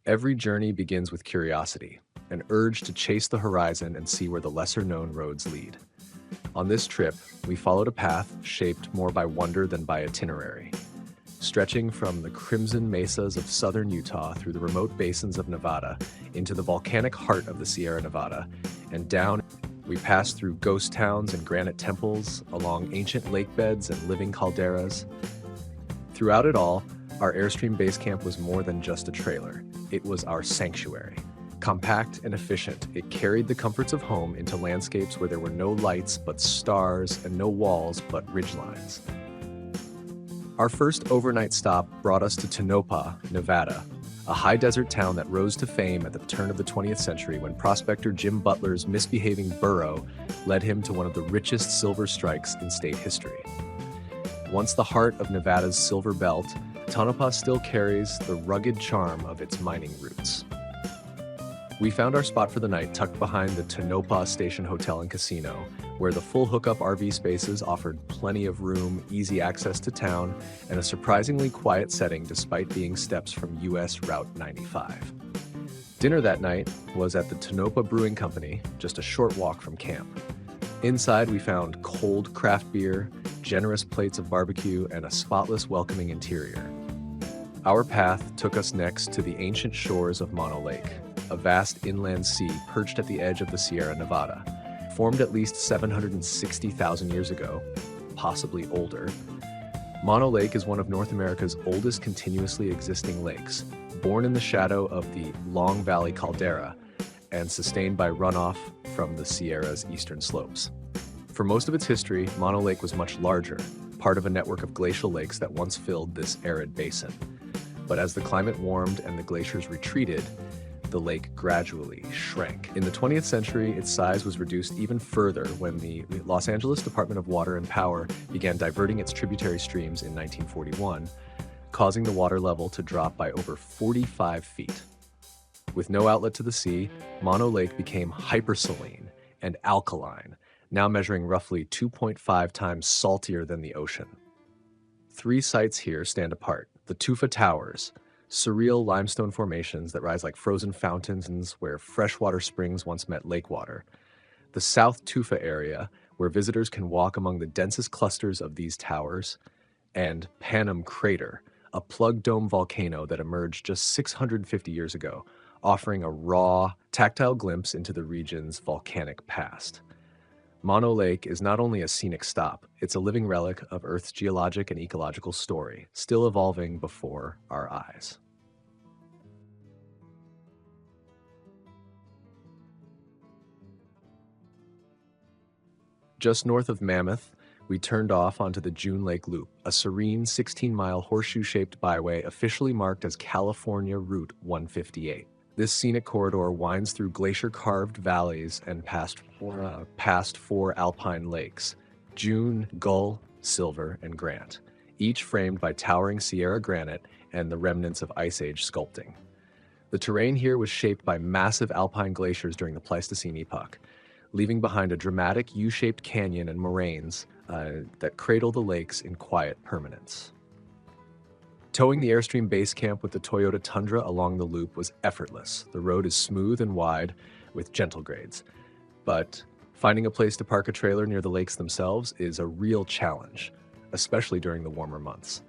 Every journey begins with curiosity, an urge to chase the horizon and see where the lesser-known roads lead. On this trip, we followed a path shaped more by wonder than by itinerary. Stretching from the crimson mesas of southern Utah through the remote basins of Nevada into the volcanic heart of the Sierra Nevada, and down, we passed through ghost towns and granite temples, along ancient lake beds and living calderas. Throughout it all, our Airstream base camp was more than just a trailer. It was our sanctuary. Compact and efficient, it carried the comforts of home into landscapes where there were no lights but stars and no walls but ridgelines. Our first overnight stop brought us to Tonopah, Nevada, a high desert town that rose to fame at the turn of the 20th century when prospector Jim Butler's misbehaving burro led him to one of the richest silver strikes in state history. Once the heart of Nevada's silver belt, Tonopah still carries the rugged charm of its mining roots. We found our spot for the night tucked behind the Tonopah Station Hotel and Casino, where the full hookup RV spaces offered plenty of room, easy access to town, and a surprisingly quiet setting despite being steps from US Route 95. Dinner that night was at the Tonopah Brewing Company, just a short walk from camp. Inside, we found cold craft beer, generous plates of barbecue, and a spotless, welcoming interior. Our path took us next to the ancient shores of Mono Lake, a vast inland sea perched at the edge of the Sierra Nevada. Formed at least 760,000 years ago, possibly older, Mono Lake is one of North America's oldest continuously existing lakes, born in the shadow of the Long Valley caldera and sustained by runoff from the Sierra's eastern slopes. For most of its history, Mono Lake was much larger, part of a network of glacial lakes that once filled this arid basin. But as the climate warmed and the glaciers retreated, the lake gradually shrank. In the 20th century, its size was reduced even further when the Los Angeles Department of Water and Power began diverting its tributary streams in 1941, causing the water level to drop by over 45 feet. With no outlet to the sea, Mono Lake became hypersaline and alkaline, now measuring roughly 2.5 times saltier than the ocean. Three sites here stand apart: the Tufa Towers, surreal limestone formations that rise like frozen fountains where freshwater springs once met lake water; the South Tufa area, where visitors can walk among the densest clusters of these towers; and Panum Crater, a plug dome volcano that emerged just 650 years ago, offering a raw, tactile glimpse into the region's volcanic past. Mono Lake is not only a scenic stop, it's a living relic of Earth's geologic and ecological story, still evolving before our eyes. Just north of Mammoth, we turned off onto the June Lake Loop, a serene 16-mile horseshoe-shaped byway officially marked as California Route 158. This scenic corridor winds through glacier-carved valleys and past four alpine lakes: June, Gull, Silver, and Grant, each framed by towering Sierra granite and the remnants of Ice Age sculpting. The terrain here was shaped by massive alpine glaciers during the Pleistocene epoch, leaving behind a dramatic U-shaped canyon and moraines that cradle the lakes in quiet permanence. Towing the Airstream base camp with the Toyota Tundra along the loop was effortless. The road is smooth and wide with gentle grades, but finding a place to park a trailer near the lakes themselves is a real challenge, especially during the warmer months.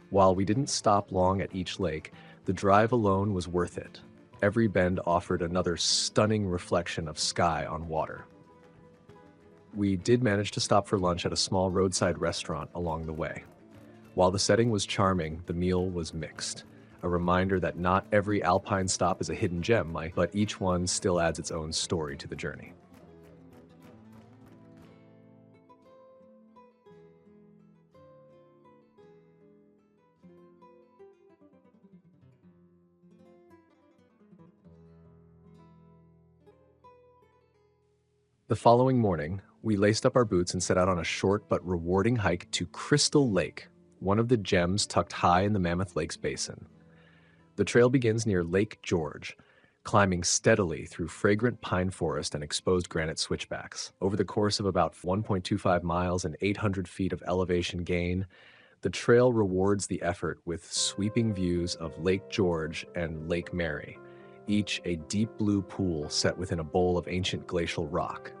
While we didn't stop long at each lake, the drive alone was worth it. Every bend offered another stunning reflection of sky on water. We did manage to stop for lunch at a small roadside restaurant along the way. While the setting was charming, the meal was mixed, a reminder that not every alpine stop is a hidden gem, but each one still adds its own story to the journey. The following morning, we laced up our boots and set out on a short but rewarding hike to Crystal Lake, one of the gems tucked high in the Mammoth Lakes basin. The trail begins near Lake George, climbing steadily through fragrant pine forest and exposed granite switchbacks. Over the course of about 1.25 miles and 800 feet of elevation gain, The trail rewards the effort with sweeping views of Lake George and Lake Mary, each a deep blue pool set within a bowl of ancient glacial rock.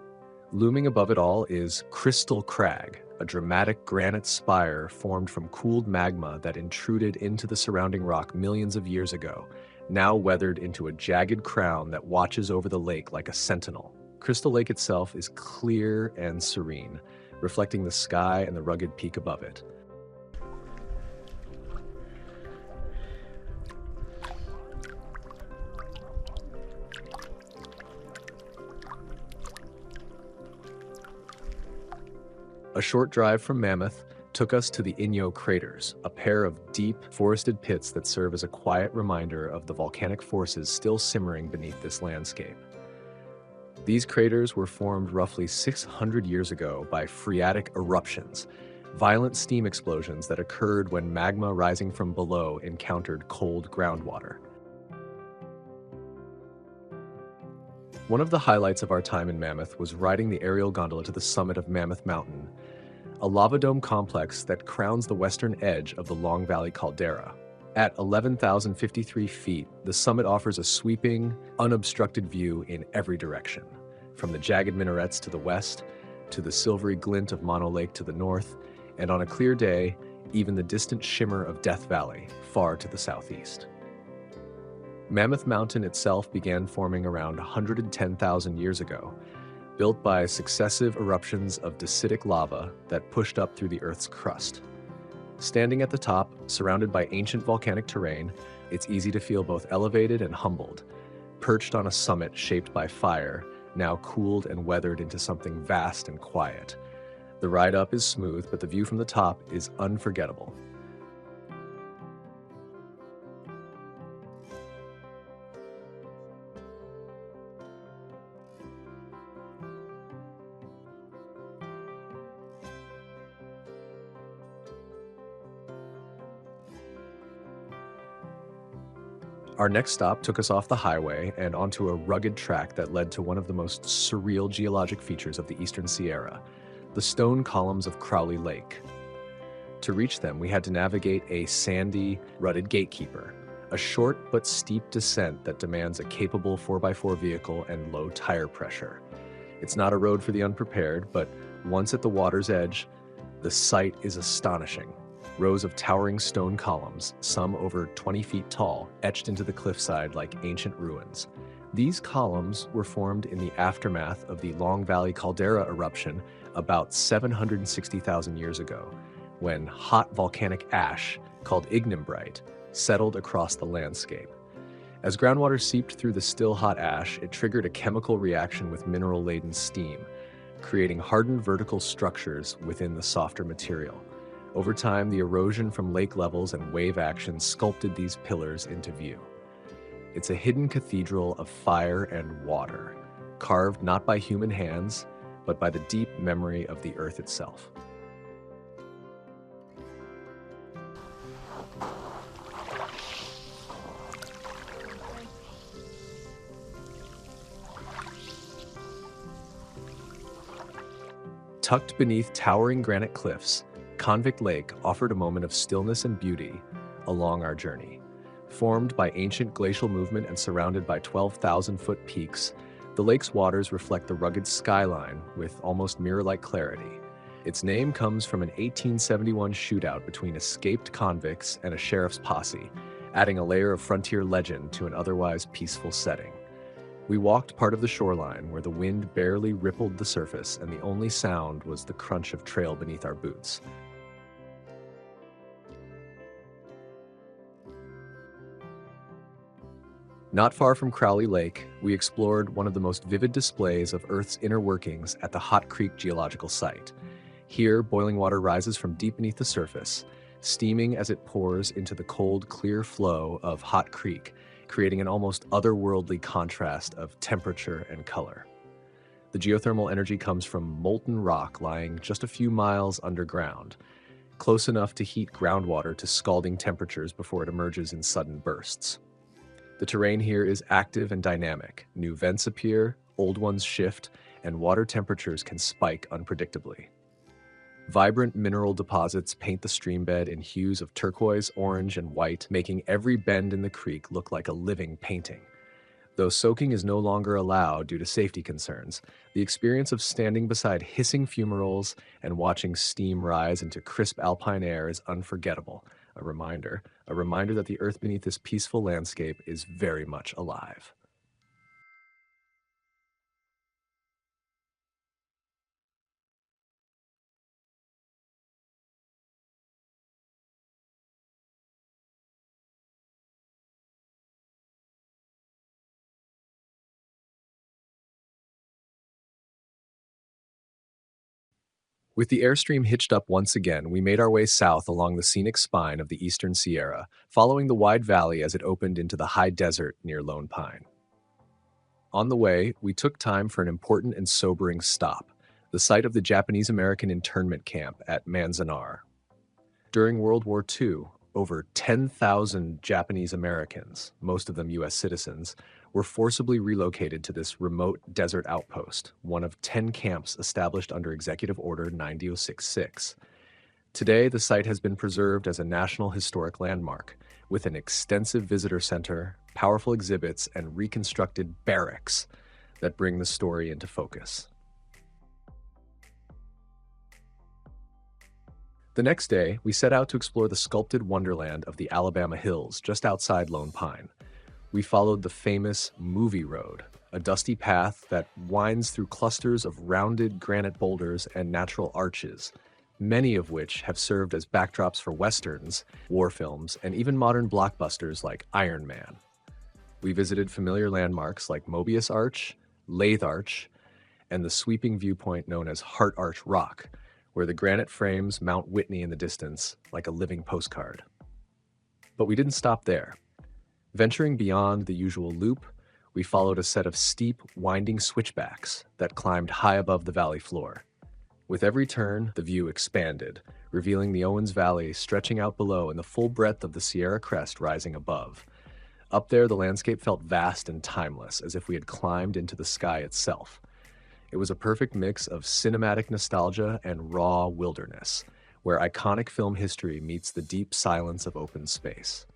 Looming above it all is Crystal Crag, a dramatic granite spire formed from cooled magma that intruded into the surrounding rock millions of years ago, now weathered into a jagged crown that watches over the lake like a sentinel. Crystal Lake itself is clear and serene, reflecting the sky and the rugged peak above it. A short drive from Mammoth took us to the Inyo craters, a pair of deep, forested pits that serve as a quiet reminder of the volcanic forces still simmering beneath this landscape. These craters were formed roughly 600 years ago by phreatic eruptions, violent steam explosions that occurred when magma rising from below encountered cold groundwater. One of the highlights of our time in Mammoth was riding the aerial gondola to the summit of Mammoth Mountain, a lava dome complex that crowns the western edge of the Long Valley caldera. At 11,053 feet, the summit offers a sweeping, unobstructed view in every direction, from the jagged minarets to the west, to the silvery glint of Mono Lake to the north, and on a clear day, even the distant shimmer of Death Valley, far to the southeast. Mammoth Mountain itself began forming around 110,000 years ago, built by successive eruptions of dacitic lava that pushed up through the Earth's crust. Standing at the top, surrounded by ancient volcanic terrain, it's easy to feel both elevated and humbled, perched on a summit shaped by fire, now cooled and weathered into something vast and quiet. The ride up is smooth, but the view from the top is unforgettable. Our next stop took us off the highway and onto a rugged track that led to one of the most surreal geologic features of the Eastern Sierra, the stone columns of Crowley Lake. To reach them, we had to navigate a sandy, rutted gatekeeper, a short but steep descent that demands a capable 4x4 vehicle and low tire pressure. It's not a road for the unprepared, but once at the water's edge, the sight is astonishing. Rows of towering stone columns, some over 20 feet tall, etched into the cliffside like ancient ruins. These columns were formed in the aftermath of the Long Valley caldera eruption about 760,000 years ago, when hot volcanic ash, called ignimbrite, settled across the landscape. As groundwater seeped through the still hot ash, it triggered a chemical reaction with mineral-laden steam, creating hardened vertical structures within the softer material. Over time, the erosion from lake levels and wave action sculpted these pillars into view. It's a hidden cathedral of fire and water, carved not by human hands, but by the deep memory of the earth itself. Tucked beneath towering granite cliffs, Convict Lake offered a moment of stillness and beauty along our journey. Formed by ancient glacial movement and surrounded by 12,000-foot peaks, the lake's waters reflect the rugged skyline with almost mirror-like clarity. Its name comes from an 1871 shootout between escaped convicts and a sheriff's posse, adding a layer of frontier legend to an otherwise peaceful setting. We walked part of the shoreline where the wind barely rippled the surface and the only sound was the crunch of trail beneath our boots. Not far from Crowley Lake, we explored one of the most vivid displays of Earth's inner workings at the Hot Creek geological site. Here, boiling water rises from deep beneath the surface, steaming as it pours into the cold, clear flow of Hot Creek, creating an almost otherworldly contrast of temperature and color. The geothermal energy comes from molten rock lying just a few miles underground, close enough to heat groundwater to scalding temperatures before it emerges in sudden bursts. The terrain here is active and dynamic. New vents appear, old ones shift, and water temperatures can spike unpredictably. Vibrant mineral deposits paint the streambed in hues of turquoise, orange, and white, making every bend in the creek look like a living painting. Though soaking is no longer allowed due to safety concerns, the experience of standing beside hissing fumaroles and watching steam rise into crisp alpine air is unforgettable. A reminder that the earth beneath this peaceful landscape is very much alive. With the airstream hitched up once again, we made our way south along the scenic spine of the eastern Sierra, following the wide valley as it opened into the high desert near Lone Pine. On the way, we took time for an important and sobering stop, the site of the Japanese American internment camp at Manzanar. During World War II, over 10,000 Japanese Americans, most of them U.S. citizens, were forcibly relocated to this remote desert outpost, one of 10 camps established under Executive Order 90066. Today, the site has been preserved as a National Historic Landmark, with an extensive visitor center, powerful exhibits, and reconstructed barracks that bring the story into focus. The next day, we set out to explore the sculpted wonderland of the Alabama Hills just outside Lone Pine. We followed the famous Movie Road, a dusty path that winds through clusters of rounded granite boulders and natural arches, many of which have served as backdrops for westerns, war films, and even modern blockbusters like Iron Man. We visited familiar landmarks like Mobius Arch, Lathe Arch, and the sweeping viewpoint known as Heart Arch Rock, where the granite frames Mount Whitney in the distance like a living postcard. But we didn't stop there. Venturing beyond the usual loop, we followed a set of steep, winding switchbacks that climbed high above the valley floor. With every turn, the view expanded, revealing the Owens Valley stretching out below and the full breadth of the Sierra Crest rising above. Up there, the landscape felt vast and timeless, as if we had climbed into the sky itself. It was a perfect mix of cinematic nostalgia and raw wilderness, where iconic film history meets the deep silence of open space.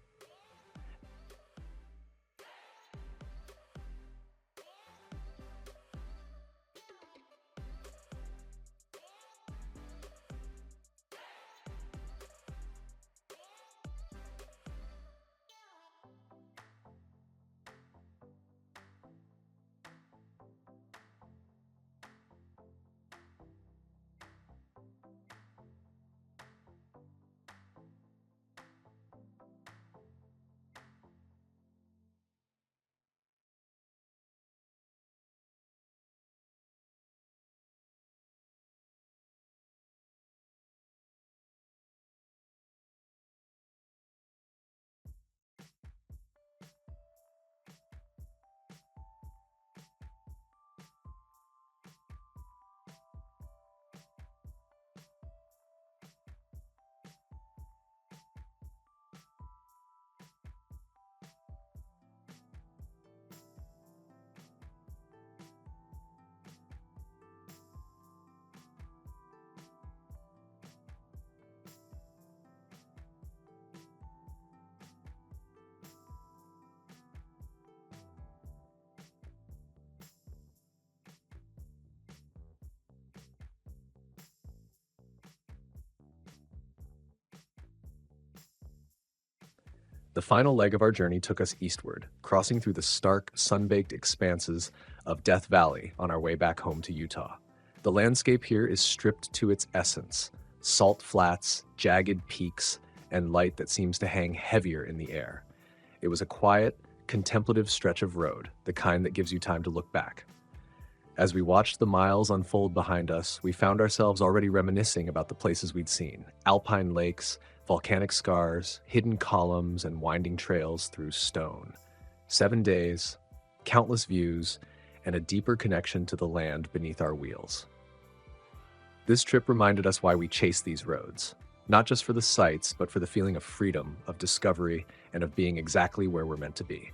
The final leg of our journey took us eastward, crossing through the stark, sun-baked expanses of Death Valley on our way back home to Utah. The landscape here is stripped to its essence: salt flats, jagged peaks, and light that seems to hang heavier in the air. It was a quiet, contemplative stretch of road, the kind that gives you time to look back. As we watched the miles unfold behind us, we found ourselves already reminiscing about the places we'd seen: alpine lakes, volcanic scars, hidden columns, and winding trails through stone. 7 days, countless views, and a deeper connection to the land beneath our wheels. This trip reminded us why we chase these roads, not just for the sights, but for the feeling of freedom, of discovery, and of being exactly where we're meant to be.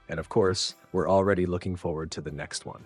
And of course, we're already looking forward to the next one.